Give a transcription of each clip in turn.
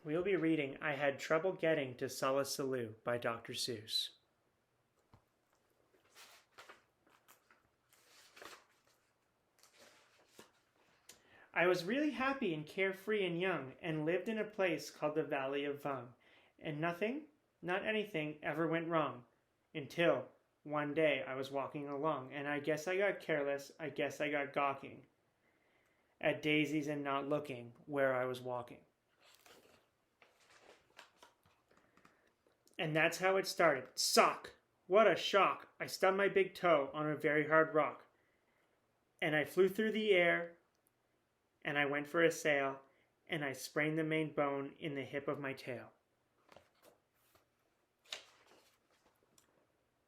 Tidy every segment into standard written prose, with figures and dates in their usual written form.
We'll be reading I Had Trouble Getting to Solla Sollew by Dr. Seuss. I was really happy and carefree and young, and lived in a place called the Valley of Vung, and nothing, not anything, ever went wrong, until one day I was walking along, and I guess I got careless, I guess I got gawking at daisies and not looking where I was walking. And that's how it started. Sock! What a shock! I stubbed my big toe on a very hard rock, and I flew through the air, and I went for a sail, and I sprained the main bone in the hip of my tail.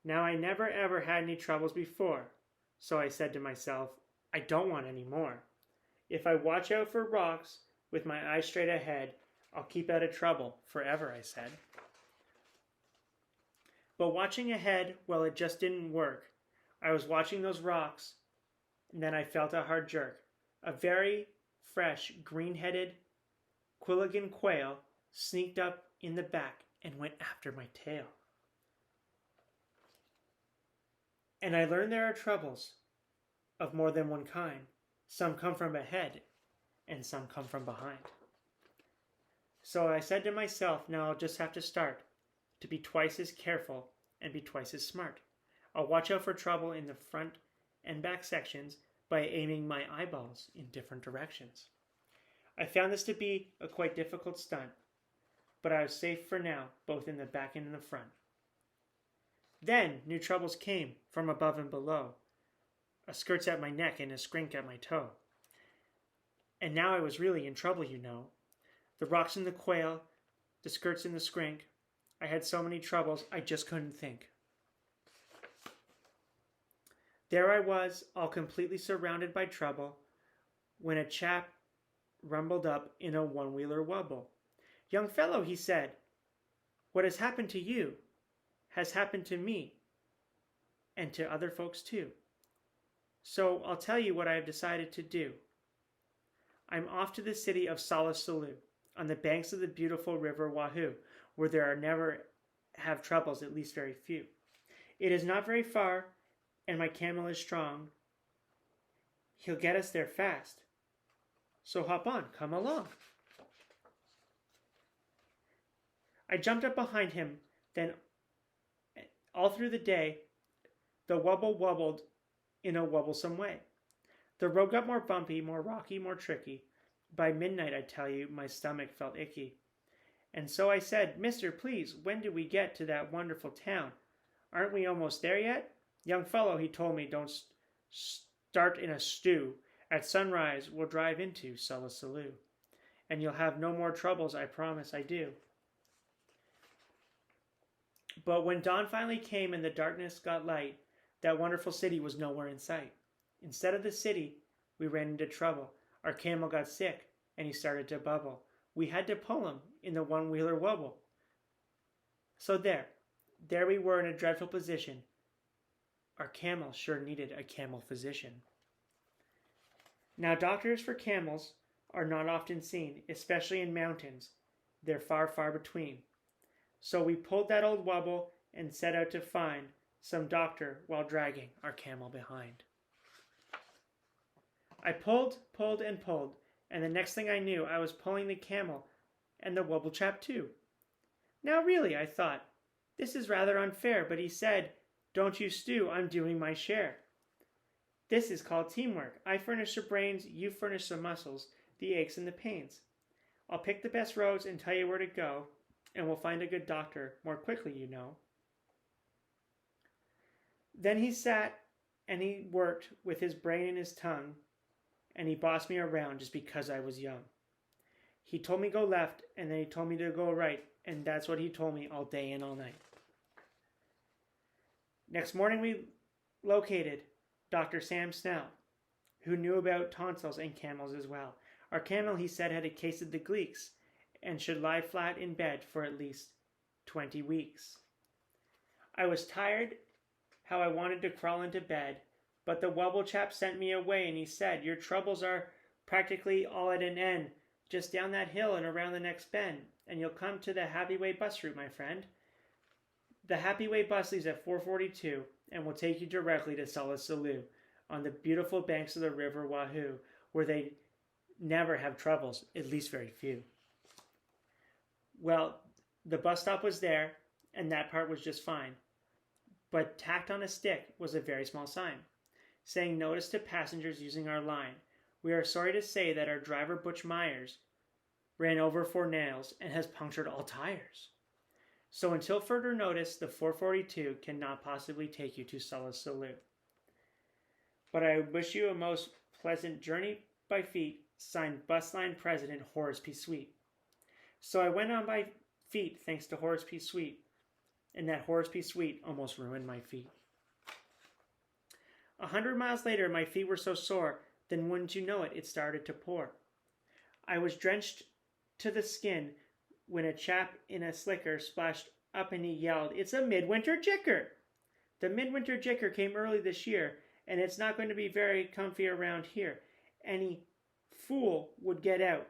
Now I never ever had any troubles before, so I said to myself, I don't want any more. If I watch out for rocks with my eyes straight ahead, I'll keep out of trouble forever, I said. But watching ahead, well, it just didn't work. I was watching those rocks, and then I felt a hard jerk. A very fresh, green-headed Quilligan quail sneaked up in the back and went after my tail. And I learned there are troubles of more than one kind. Some come from ahead, and some come from behind. So I said to myself, now I'll just have to start to be twice as careful and be twice as smart. I'll watch out for trouble in the front and back sections by aiming my eyeballs in different directions. I found this to be a quite difficult stunt, but I was safe for now, both in the back and in the front. Then new troubles came from above and below, a skirts at my neck and a skrink at my toe. And now I was really in trouble, you know. The rocks in the quail, the skirts in the skrink. I had so many troubles, I just couldn't think. There I was, all completely surrounded by trouble, when a chap rumbled up in a one-wheeler wubble. Young fellow, he said, what has happened to you has happened to me, and to other folks too. So I'll tell you what I have decided to do. I'm off to the city of Solla Sollew, on the banks of the beautiful river Wahoo, where there are never have troubles, at least very few. It is not very far, and my camel is strong. He'll get us there fast. So hop on, come along. I jumped up behind him, then all through the day, the wubble wubbled in a wubblesome way. The road got more bumpy, more rocky, more tricky. By midnight, I tell you, my stomach felt icky. And so I said, Mister, please, when do we get to that wonderful town? Aren't we almost there yet? Young fellow, he told me, don't start in a stew. At sunrise, we'll drive into Solla Sollew. And you'll have no more troubles, I promise I do. But when dawn finally came and the darkness got light, that wonderful city was nowhere in sight. Instead of the city, we ran into trouble. Our camel got sick, and he started to bubble. We had to pull him in the one-wheeler wubble. So there we were in a dreadful position. Our camel sure needed a camel physician. Now doctors for camels are not often seen, especially in mountains. They're far, far between. So we pulled that old wubble and set out to find some doctor while dragging our camel behind. I pulled, and the next thing I knew, I was pulling the camel and the wubble chap too. Now really, I thought, this is rather unfair, but he said, don't you stew, I'm doing my share. This is called teamwork. I furnish the brains, you furnish the muscles, the aches and the pains. I'll pick the best roads and tell you where to go, and we'll find a good doctor more quickly, you know. Then he sat and he worked with his brain and his tongue, and he bossed me around just because I was young. He told me go left, and then he told me to go right, and that's what he told me all day and all night. Next morning we located Dr. Sam Snell, who knew about tonsils and camels as well. Our camel, he said, had a case of the gleeks, and should lie flat in bed for at least 20 weeks. I was tired, how I wanted to crawl into bed, but the wubble chap sent me away, and he said, your troubles are practically all at an end. just down that hill and around the next bend, and you'll come to the Happy Way bus route, my friend. The Happy Way bus leaves at 4:42 and will take you directly to Solla Sollew on the beautiful banks of the river Wahoo, where they never have troubles, at least very few. Well, the bus stop was there, and that part was just fine. But tacked on a stick was a very small sign, saying notice to passengers using our line. We are sorry to say that our driver Butch Myers ran over 4 nails and has punctured all tires. So until further notice, the 442 cannot possibly take you to Solla Sollew. But I wish you a most pleasant journey by feet, signed Bus Line President Horace P. Sweet. So I went on by feet thanks to Horace P. Sweet, and that Horace P. Sweet almost ruined my feet. 100 miles later, my feet were so sore, then wouldn't you know it, it started to pour. I was drenched to the skin when a chap in a slicker splashed up and he yelled, "It's a midwinter jicker!" The midwinter jicker came early this year, and it's not going to be very comfy around here. Any fool would get out.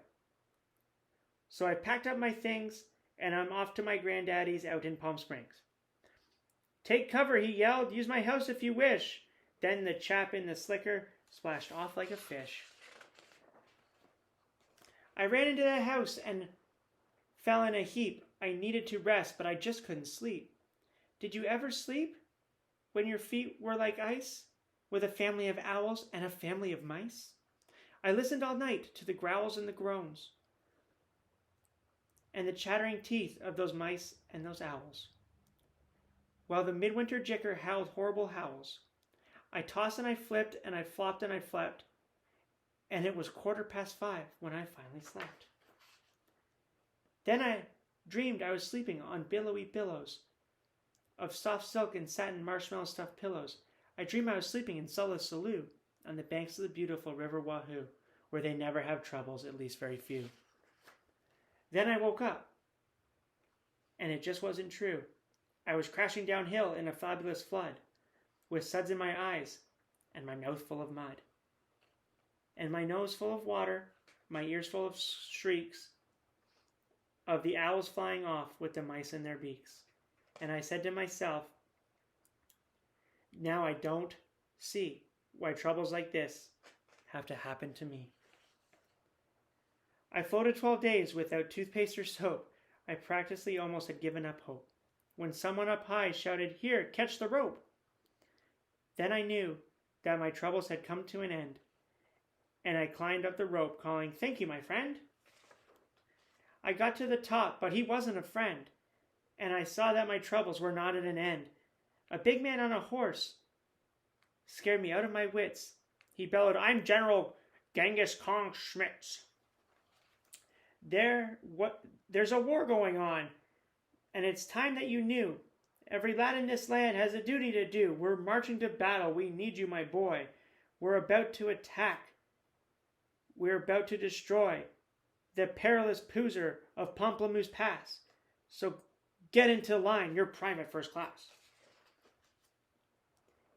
So I packed up my things, and I'm off to my granddaddy's out in Palm Springs. "Take cover," he yelled. "Use my house if you wish." Then the chap in the slicker splashed off like a fish. I ran into the house and fell in a heap. I needed to rest, but I just couldn't sleep. Did you ever sleep when your feet were like ice, with a family of owls and a family of mice? I listened all night to the growls and the groans and the chattering teeth of those mice and those owls, while the midwinter jicker howled horrible howls. I tossed and I flipped, and I flopped and I flapped, and it was 5:15 when I finally slept. Then I dreamed I was sleeping on billowy billows of soft silk and satin marshmallow stuffed pillows. I dreamed I was sleeping in Solla Sollew on the banks of the beautiful river Wahoo, where they never have troubles, at least very few. Then I woke up, and it just wasn't true. I was crashing downhill in a fabulous flood, with suds in my eyes and my mouth full of mud, and my nose full of water, my ears full of shrieks of the owls flying off with the mice in their beaks. And I said to myself, now I don't see why troubles like this have to happen to me. I floated 12 days without toothpaste or soap. I practically almost had given up hope, when someone up high shouted, "Here, catch the rope!" Then I knew that my troubles had come to an end, and I climbed up the rope, calling, "Thank you, my friend." I got to the top, but he wasn't a friend, and I saw that my troubles were not at an end. A big man on a horse scared me out of my wits. He bellowed, "I'm General Genghis Khan Schmitz. There's a war going on, and it's time that you knew. Every lad in this land has a duty to do. We're marching to battle. We need you, my boy. We're about to attack. We're about to destroy the perilous Poozer of Pomplamoose Pass. So get into line. You're private first class."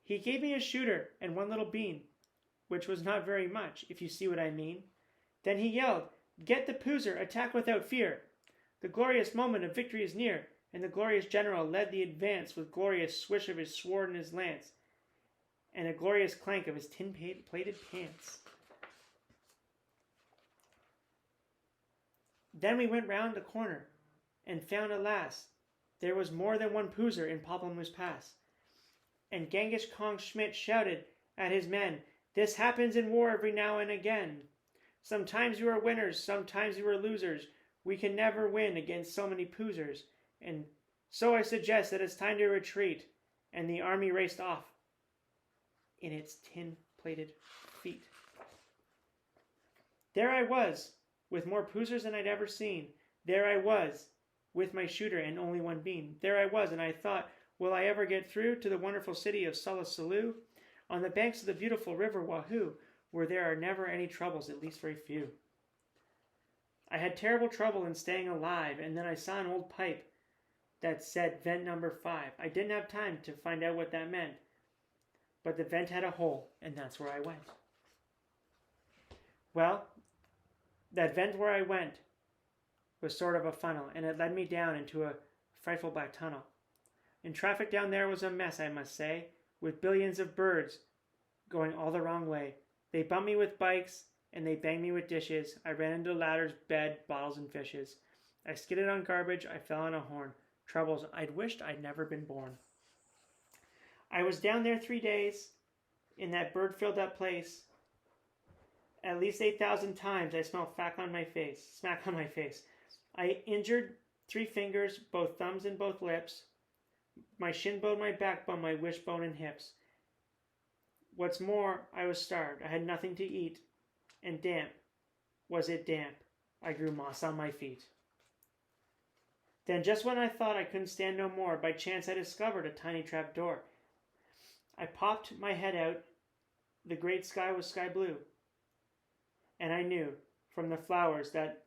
He gave me a shooter and one little bean, which was not very much, if you see what I mean. Then he yelled, "Get the Poozer, attack without fear. The glorious moment of victory is near." And the glorious general led the advance with glorious swish of his sword and his lance, and a glorious clank of his tin-plated pants. Then we went round the corner, and found, alas, there was more than one Poozer in Pomplamoose Pass. And Genghis Khan Schmidt shouted at his men, "This happens in war every now and again. Sometimes you are winners, sometimes you are losers. We can never win against so many Poozers. And so I suggest that it's time to retreat." And the army raced off in its tin-plated feet. There I was, with more Poozers than I'd ever seen. There I was, with my shooter and only one bean. There I was, and I thought, will I ever get through to the wonderful city of Solla Sollew, on the banks of the beautiful river Wahoo, where there are never any troubles, at least very few. I had terrible trouble in staying alive, and then I saw an old pipe that said vent number 5. I didn't have time to find out what that meant, but the vent had a hole, and that's where I went. Well, That vent where I went was sort of a funnel, and it led me down into a frightful black tunnel. And traffic down there was a mess, I must say, with billions of birds going all the wrong way. They bumped me with bikes, and they banged me with dishes. I ran into ladders, bed, bottles, and fishes. I skidded on garbage. I fell on a horn. Troubles I'd wished I'd never been born. I was down there 3 days in that bird-filled-up place. At least 8,000 times I smelled smack on my face. I injured 3 fingers, both thumbs and both lips. My shin bone, my backbone, my wishbone, and hips. What's more, I was starved. I had nothing to eat. And damp. Was it damp? I grew moss on my feet. Then just when I thought I couldn't stand no more, by chance I discovered a tiny trap door. I popped my head out. The great sky was sky blue. And I knew from the flowers that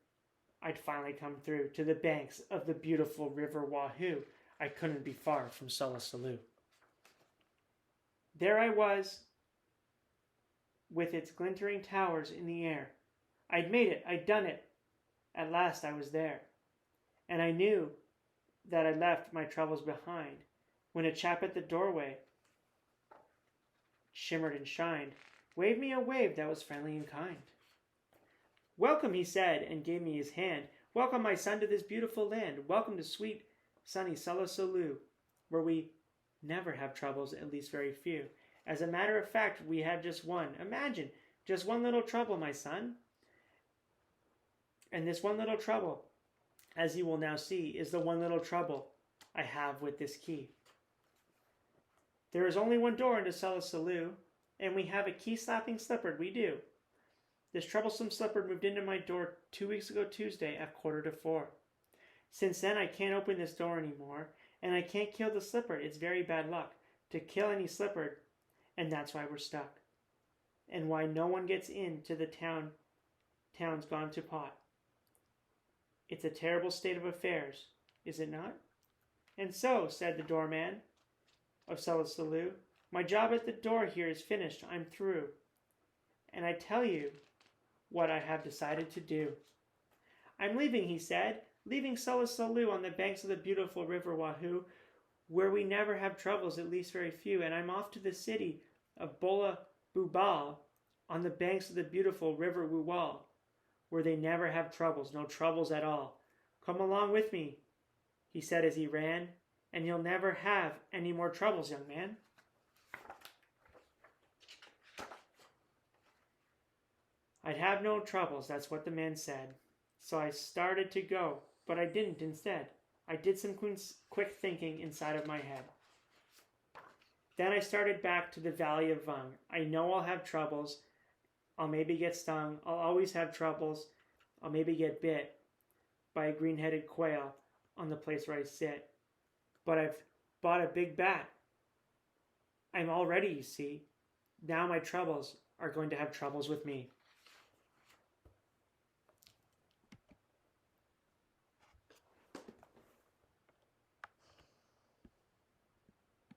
I'd finally come through to the banks of the beautiful river Wahoo. I couldn't be far from Solla Sollew. There I was, with its glittering towers in the air. I'd made it. I'd done it. At last I was there. And I knew that I'd left my troubles behind when a chap at the doorway shimmered and shined, waved me a wave that was friendly and kind. Welcome, he said, and gave me his hand. Welcome, my son, to this beautiful land. Welcome to sweet, sunny Solla Sollew, where we never have troubles, at least very few. As a matter of fact, we have just one. Imagine, just one little trouble, my son. And this one little trouble, as you will now see, is the one little trouble I have with this key. There is only one door into Solla Sollew, and we have a key-slapping slipper, we do. This troublesome slipper moved into my door 2 weeks ago Tuesday at 3:45. Since then, I can't open this door anymore, and I can't kill the slipper. It's very bad luck to kill any slipper, and that's why we're stuck. And why no one gets into the town's gone to pot. It's a terrible state of affairs, is it not? And so, said the doorman of Solla Sollew, my job at the door here is finished. I'm through. And I tell you what I have decided to do. I'm leaving, he said, leaving Solla Sollew on the banks of the beautiful river Wahoo, where we never have troubles, at least very few, and I'm off to the city of Bola Bubal on the banks of the beautiful river Wuwal, where they never have troubles, no troubles at all. Come along with me, he said as he ran, and you'll never have any more troubles, young man. I'd have no troubles, that's what the man said. So I started to go, but I didn't instead. I did some quick thinking inside of my head. Then I started back to the Valley of Vung. I know I'll have troubles. I'll maybe get stung. I'll always have troubles. I'll maybe get bit by a green-headed quail on the place where I sit. But I've bought a big bat. I'm all ready, you see. Now my troubles are going to have troubles with me.